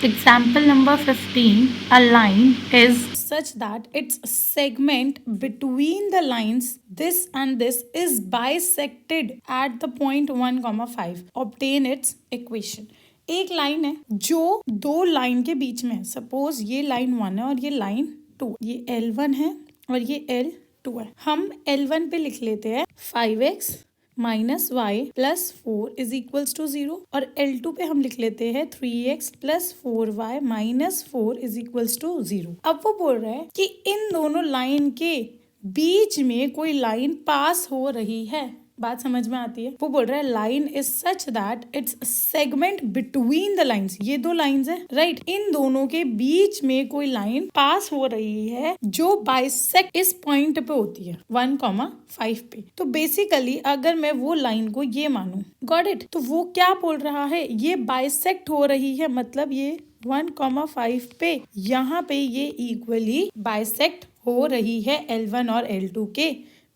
Example number 15. A line is such that its segment between the lines this and this is bisected at the point 1, 5. Obtain its equation. एक line है जो दो line के बीच में है. Suppose ये line 1 है और ये लाइन 2. ये L1 है और ये L2 है. हम L1 पे लिख लेते हैं 5x minus y plus 4 is equals to 0 और L2 पे हम लिख लेते हैं 3x plus 4y minus 4 is equals to 0. अब वो बोल रहा है कि इन दोनों लाइन के बीच में कोई लाइन पास हो रही है. बात समझ में आती है. वो बोल रहा है line is such that it's segment between the lines. ये दो लाइंस है राइट. इन दोनों के बीच में कोई लाइन पास हो रही है जो बाइसेक्ट इस पॉइंट पे होती है 1, 5 पे. तो बेसिकली अगर मैं वो लाइन को ये मानूं, गॉट इट, तो वो क्या बोल रहा है, ये बाइसेक्ट हो रही है. मतलब ये 1, 5 पे यहाँ पे ये इक्वली बाइसेक्ट हो रही है L1 और L2 के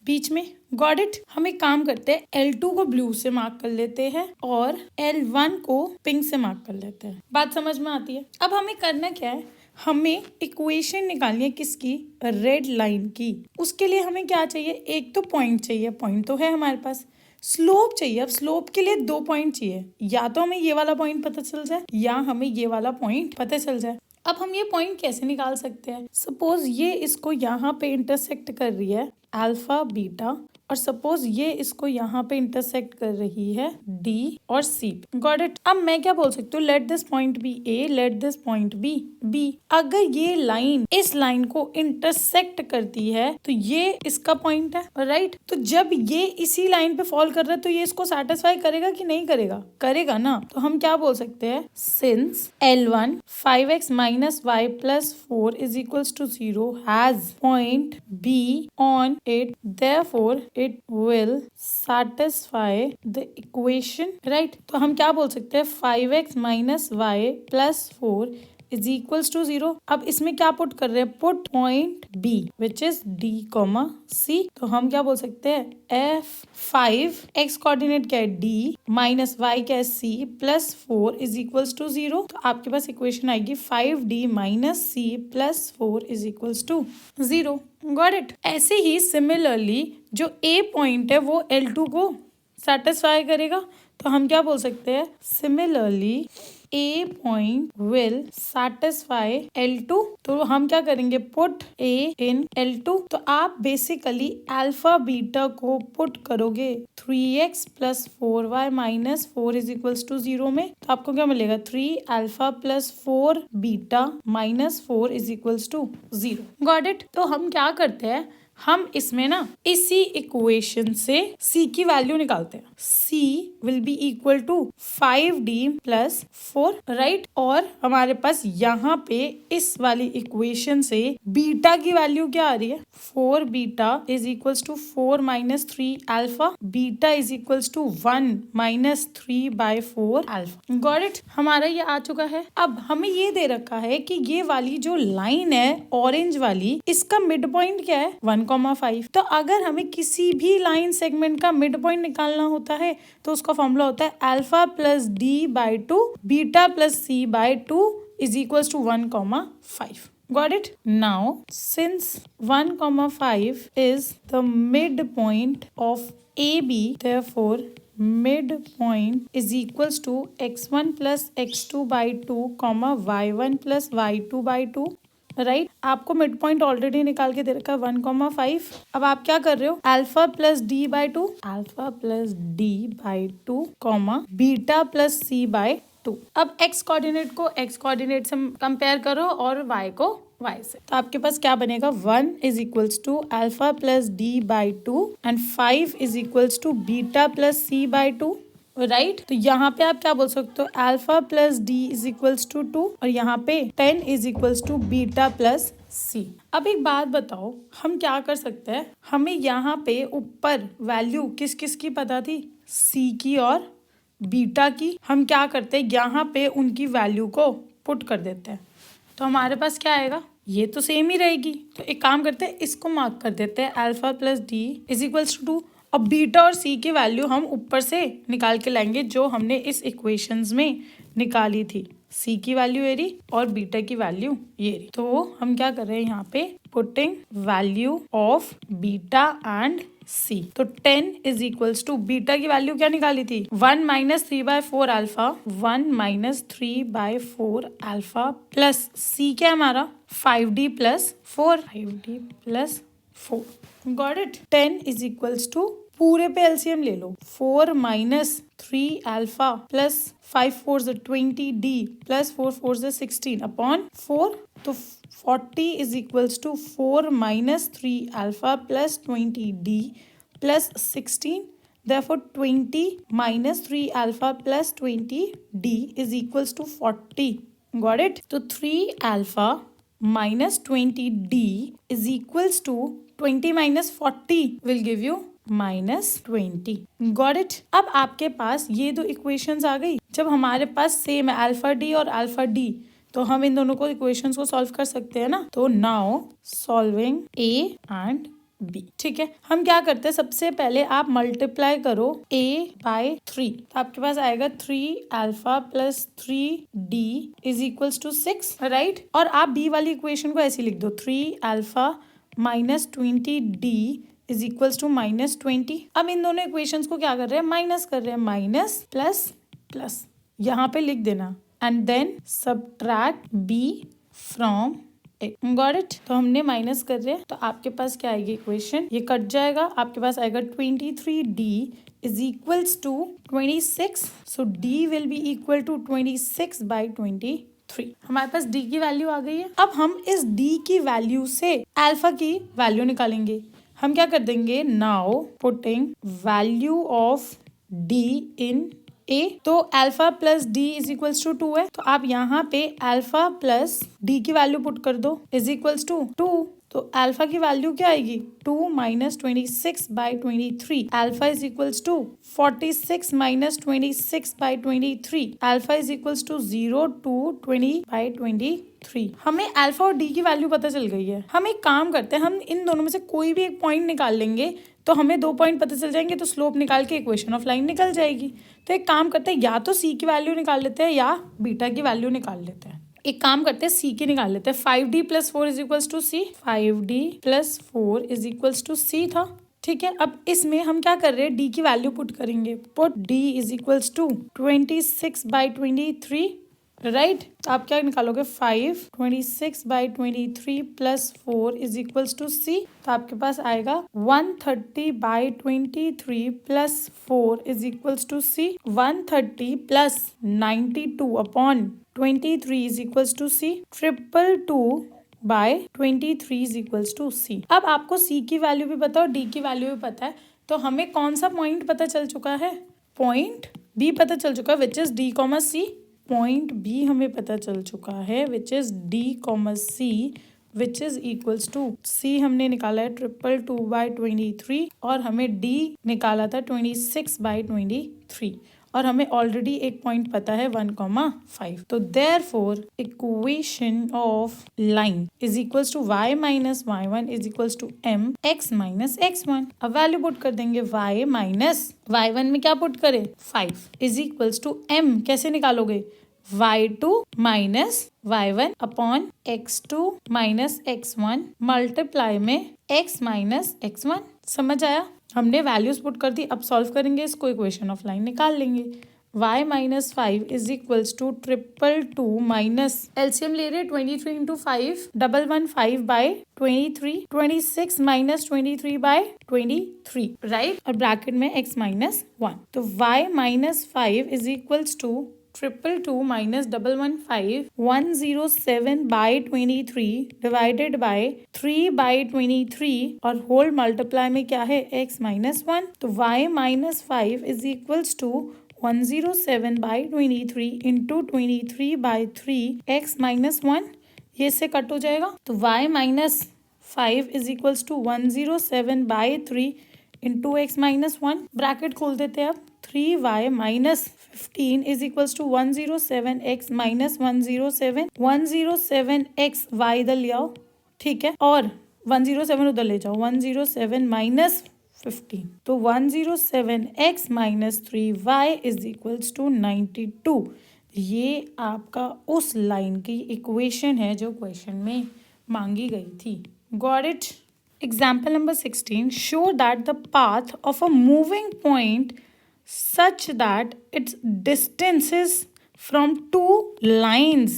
बीच में. Got it. हम एक काम करते हैं, L2 को ब्लू से मार्क कर लेते हैं और L1 को पिंक से मार्क कर लेते हैं. बात समझ में आती है. अब हमें करना क्या है, हमें इक्वेशन निकालनी है किसकी, रेड लाइन की. उसके लिए हमें क्या चाहिए, एक तो पॉइंट चाहिए. पॉइंट तो है हमारे पास. स्लोप चाहिए. अब स्लोप के लिए 2 पॉइंट चाहिए. या तो हमें ये वाला पॉइंट पता चल जाए या हमें ये वाला पॉइंट पता चल जाए. अब हम ये पॉइंट कैसे निकाल सकते हैं. सपोज ये इसको यहाँ पे इंटरसेक्ट कर रही है अल्फा बीटा और सपोज ये इसको यहाँ पे इंटरसेक्ट कर रही है D और C. Got it. अब मैं क्या बोल सकती हूँ, let this point be A, let this point be B. अगर ये लाइन इस लाइन को इंटरसेक्ट करती है तो ये इसका पॉइंट है राइट. तो जब ये इसी लाइन पे फॉल कर रहा है तो ये इसको सेटिस्फाई करेगा कि नहीं करेगा, करेगा ना. तो हम क्या बोल सकते हैं, since L1 5x minus y plus 4 is equals to 0 has point B on it, therefore it will satisfy the equation, right. तो हम क्या बोल सकते हैं, 5x minus y plus 4 is equals to 0. अब इसमें क्या पुट कर रहे हैं, put point B which is D, C. तो हम क्या बोल सकते हैं, F5 x कोऑर्डिनेट क्या है D माइनस y क्या है C plus 4 is equals to 0. तो आपके पास इक्वेशन आएगी 5D minus C plus 4 is equals to 0. Got it. ऐसे ही सिमिलरली जो A पॉइंट है वो L2 को सेटिस्फाई करेगा. तो हम क्या बोल सकते हैं, similarly A point will satisfy L2. तो हम क्या करेंगे, पुट A in L2. तो आप बेसिकली अल्फा बीटा को पुट करोगे 3x plus 4y minus 4 is equals to 0 में. तो आपको क्या मिलेगा, 3 alpha plus 4 beta minus 4 is equals to 0. Got it. तो हम क्या करते हैं, हम इसमें ना इसी इक्वेशन से C की वैल्यू निकालते हैं. C will be equal to 5D plus 4 right. और हमारे पास यहाँ पे इस वाली इक्वेशन से बीटा की वैल्यू क्या आ रही है, 4 beta is equals to 4 minus 3 alpha. Beta is equals to 1 minus 3 by 4 alpha. Got it. हमारा ये आ चुका है. अब हमें ये दे रखा है कि ये वाली जो लाइन है ऑरेंज वाली, इसका मिड पॉइंट क्या है, 1,5. तो अगर हमें किसी भी लाइन सेगमेंट का मिड पॉइंट निकालना होता है तो उसका फॉर्मूला होता है alpha plus D by 2 beta plus C by 2 is equals to 1,5. Got it? Now, since 1,5 is the midpoint of AB, therefore midpoint is equals to x1 plus x2 by 2, y1 plus y2 by 2. Right. आपको mid point already निकाल के दे रखा है 1,5. अब आप क्या कर रहे हो, alpha plus D by 2, alpha plus D by 2 beta plus C by 2. अब x कोऑर्डिनेट को x कोऑर्डिनेट से कंपेयर करो और y को y से. तो आपके पास क्या बनेगा, 1 is equals to alpha plus D by 2 and 5 is equals to beta plus C by 2. Right. तो यहाँ पे आप क्या बोल सकते हो, alpha plus D is equals to 2 और यहाँ पे 10 is equals to beta plus C. अब एक बात बताओ, हम क्या कर सकते हैं, हमें यहाँ पे ऊपर वैल्यू किस किस की पता थी, C की और बीटा की. हम क्या करते हैं, यहाँ पे उनकी वैल्यू को पुट कर देते हैं. तो हमारे पास क्या आएगा, ये तो सेम ही रहेगी. तो एक काम करते हैं, इसको मार्क कर देते हैं, alpha plus D is equals to 2 और बीटा और सी की वैल्यू हम ऊपर से निकाल के लाएंगे जो हमने इस इक्वेशंस में निकाली थी। सी की वैल्यू ये रही और बीटा की वैल्यू ये रही। तो हम क्या कर रहे हैं यहाँ पे, putting value of beta and C. तो 10 इज इक्वल्स टू, बीटा की वैल्यू क्या निकाली थी, 1 minus 3/4 alpha, 1 minus 3/4 alpha plus C क्या हमारा 5d plus 4, 5d plus 4। Got it. 10 is equals to, पूरे पे एलसीएम ले लो, 4 minus 3 alpha plus 5 4 20d plus 4 4 16 upon 4। तो 40 is equals to 4 minus 3 alpha plus 20d plus 16। Therefore 20 minus 3 alpha plus 20d is equals to 40. Got it? So 3 alpha minus 20d is equals to 20 minus 40 will give you -20. Got it? अब आपके पास ये दो equations आ गई। जब हमारे पास same है alpha D और alpha D, तो हम इन दोनों को इक्वेशंस को सॉल्व कर सकते हैं ना। तो now solving A and B. ठीक है, हम क्या करते हैं, सबसे पहले आप मल्टीप्लाई करो a बाय 3, तो आपके पास आएगा 3 alpha plus 3d is equals to 6, right. और आप b वाली इक्वेशन को ऐसे लिख दो, 3 alpha minus 20d is equals to -20। अब इन दोनों इक्वेशंस को क्या कर रहे हैं, माइनस कर रहे हैं, माइनस प्लस प्लस यहाँ पे लिख देना and then subtract b from got it. तो हमने माइनस कर रहे हैं, तो आपके पास क्या आएगी इक्वेशन, ये कट जाएगा, आपके पास आएगा 23d is equals to 26। So d will be equal to 26/23। हमारे पास d की वैल्यू आ गई है। अब हम इस d की वैल्यू से अल्फा की वैल्यू निकालेंगे। हम क्या कर देंगे, now putting value of d in A. तो alpha plus D is equals to 2 है, तो आप यहाँ पे अल्फा प्लस डी की वैल्यू पुट कर दो इज इक्वल्स टू 2। तो अल्फा की वैल्यू क्या आएगी, 2 minus 26/23। Alpha is equals to 46 minus 26/23। Alpha is equals to 0 to 20/23। हमें अल्फा और डी की वैल्यू पता चल गई है। हम एक काम करते हैं, हम इन दोनों में से कोई भी एक पॉइंट निकाल लेंगे, तो हमें 2 पॉइंट पता चल जाएंगे, तो स्लोप निकाल के इक्वेशन ऑफ लाइन निकल जाएगी। तो एक काम करते हैं, या तो सी की वैल्यू निकाल लेते हैं या बीटा की वैल्यू निकाल लेते हैं। एक काम करते हैं, सी की निकाल लेते हैं। 5d plus 4 is equals to C, 5d plus 4 is equals to C था। ठीक है, अब इसमें हम क्या कर रहे हैं, डी की वैल्यू पुट करेंगे। Put D is equals to 26/23, right. तो आप क्या निकालोगे, 5 26/23 plus 4 is equals to C. तो आपके पास आएगा 130/23 plus 4 is equals to C. 130 plus 92 upon 23 is equals to C. 222/23 is equals to C. अब आपको सी की वैल्यू भी पता है और डी की वैल्यू भी पता है, तो हमें कौन सा पॉइंट पता चल चुका है, पॉइंट बी पता चल चुका है, which is D comma C. Point B हमें पता चल चुका है, which is D comma C, which is equals to C हमने निकाला है 222/23 और हमें डी निकाला था 26/23 और हमें ऑलरेडी एक पॉइंट पता है 1,5। तो therefore equation of line is equals to y minus y1 is equals to m x minus x1। अब वैल्यू पुट कर देंगे, y माइनस y1 में क्या पुट करें, 5 इज इक्वल्स टू m। कैसे निकालोगे, y2 minus y1 upon x2 minus x1 multiply में x minus x1। समझ आया, हमने वैल्यूज पुट कर दी। अब सॉल्व करेंगे इसको, इक्वेशन ऑफ लाइन निकाल लेंगे। y minus 5 is equals to 222 minus LCM ले रहे 23 इंटू 5 115/23 26 माइनस 23/23, राइट। और ब्रैकेट में x माइनस 1। तो y minus 5 is equals to 222 minus 115 107/23 divided by 3/23 और होल मल्टीप्लाई में क्या है, x माइनस 1। तो y minus 5 is equals to 107/23 into 23/3 x minus 1, ये से कट हो जाएगा। तो y minus 5 is equals to 107/3 into x minus 1, bracket खोल देते हैं अब। 3y minus 15 is equals to 107x minus 107x y इधर ले आओ, ठीक है, और 107 उधर ले जाओ, 107 माइनस 15। तो 107x minus 3y is equals to 92। ये आपका उस लाइन की इक्वेशन है जो क्वेश्चन में मांगी गई थी। Got it? Example number 16. Show that the path of a moving point such that its distances from two lines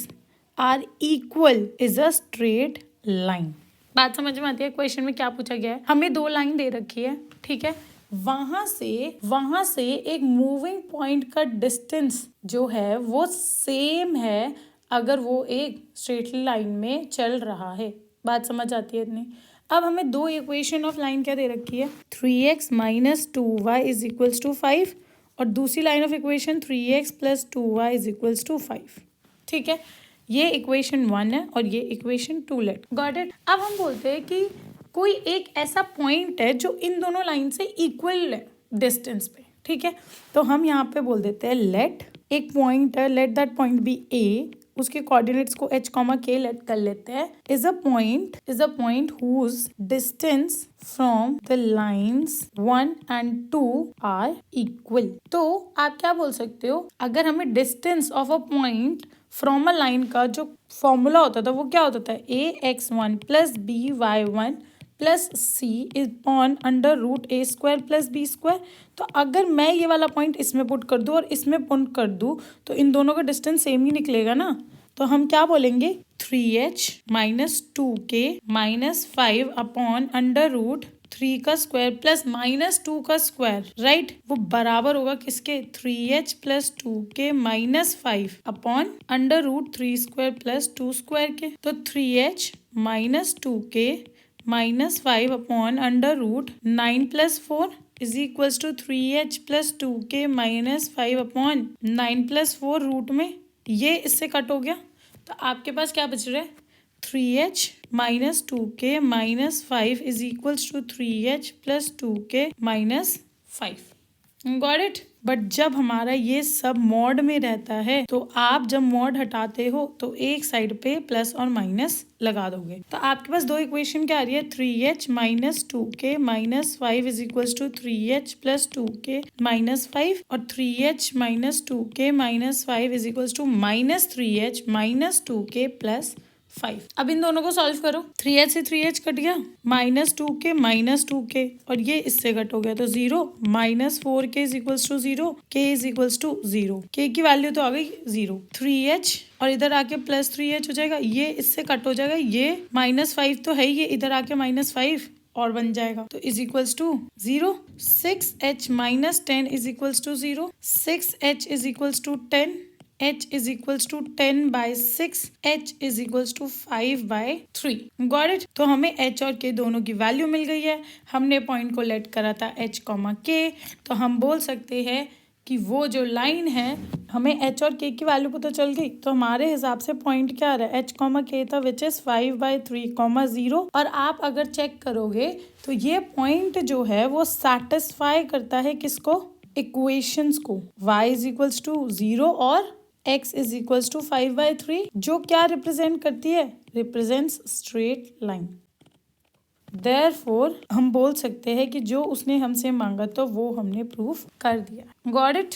are equal is a straight line. बात समझ में आती है? क्वेश्चन में क्या पूछा गया है? हमें दो लाइन दे रखी है, ठीक है। वहां से एक मूविंग पॉइंट का डिस्टेंस जो है वो सेम है अगर वो एक स्ट्रेट लाइन में चल रहा है। बात समझ आती है इतनी? अब हमें दो इक्वेशन ऑफ लाइन क्या दे रखी है? 3x minus 2y is equals to 5 और दूसरी line of equation 3x plus 2y is equals to 5। ठीक है, ये इक्वेशन 1 है और ये इक्वेशन 2 लेट। Got it? अब हम बोलते हैं कि कोई एक ऐसा पॉइंट है जो इन दोनों लाइन से इक्वल है डिस्टेंस पे। ठीक है, तो हम यहाँ पे बोल देते हैं लेट एक पॉइंट है, let that point be A, उसके कोऑर्डिनेट्स को h, k लेट कर लेते हैं। Is a point whose distance from the lines 1 and 2 are equal. तो आप क्या बोल सकते हो? अगर हमें distance of a point from a line का जो फॉर्मूला होता था वो क्या होता था? ax1 plus by1 plus C is on under root A square plus B square. तो अगर मैं ये वाला पॉइंट इसमें पुट कर दूँ और इसमें पुट कर दूँ तो इन दोनों का डिस्टेंस सेम ही निकलेगा ना। तो हम क्या बोलेंगे? 3h minus 2k minus 5 upon under root 3 का स्क्वायर प्लस माइनस 2 का स्क्वायर, राइट? वो बराबर होगा किसके? 3h plus 2k minus 5 upon under root 3 square plus 2 square के। तो 3h minus 2k minus 5 upon under root 9 plus 4 is equals to 3h plus 2k minus 5 upon 9 plus 4 root में ये इससे कट हो गया। तो आपके पास क्या बच रहा है? 3h minus 2k minus 5 is equals to 3h plus 2k minus 5। Got it? But जब हमारा ये सब मॉड में रहता है तो आप जब मॉड हटाते हो तो एक साइड पे प्लस और माइनस लगा दोगे। तो आपके पास दो इक्वेशन क्या आ रही है? 3h minus 2k minus 5 is equals to 3h plus 2k minus 5 और 3h minus 2k minus 5 is equals to minus 3h minus 2k plus 5। अब इन दोनों को सॉल्व करो। 3h से 3h कट गया, माइनस 2k माइनस 2k और ये इससे कट हो गया तो 0 minus 4k is equals to 0, k is equals to 0। k की वैल्यू तो आ गई 0। 3h और इधर आके प्लस 3h हो जाएगा, ये इससे कट हो जाएगा, ये माइनस 5 तो है ही, ये इधर आके माइनस 5 और बन जाएगा तो is equals to 0। 6h minus 10 is equals to 0। 6h is equals to 10, h is equals to 10 by 6, h is equals to 5 by 3। Got it? तो हमें h और k दोनों की वैल्यू मिल गई है। हमने पॉइंट को लेट करा था h, k, तो हम बोल सकते हैं कि वो जो लाइन है, हमें h और k की वैल्यू पता चल गई तो हमारे हिसाब से पॉइंट क्या आ रहा है? h, k था विच इज 5 by 3, 0। और आप अगर चेक करोगे तो ये पॉइंट जो है वो सेटिस्फाई करता है किसको? इक्वेशंस को। y इज इक्वल्स टू 0 और x is equals to 5 by 3 जो क्या रिप्रेजेंट करती है? Represents straight line. देयरफॉर हम बोल सकते हैं कि जो उसने हमसे मांगा तो वो हमने प्रूफ कर दिया। Got it?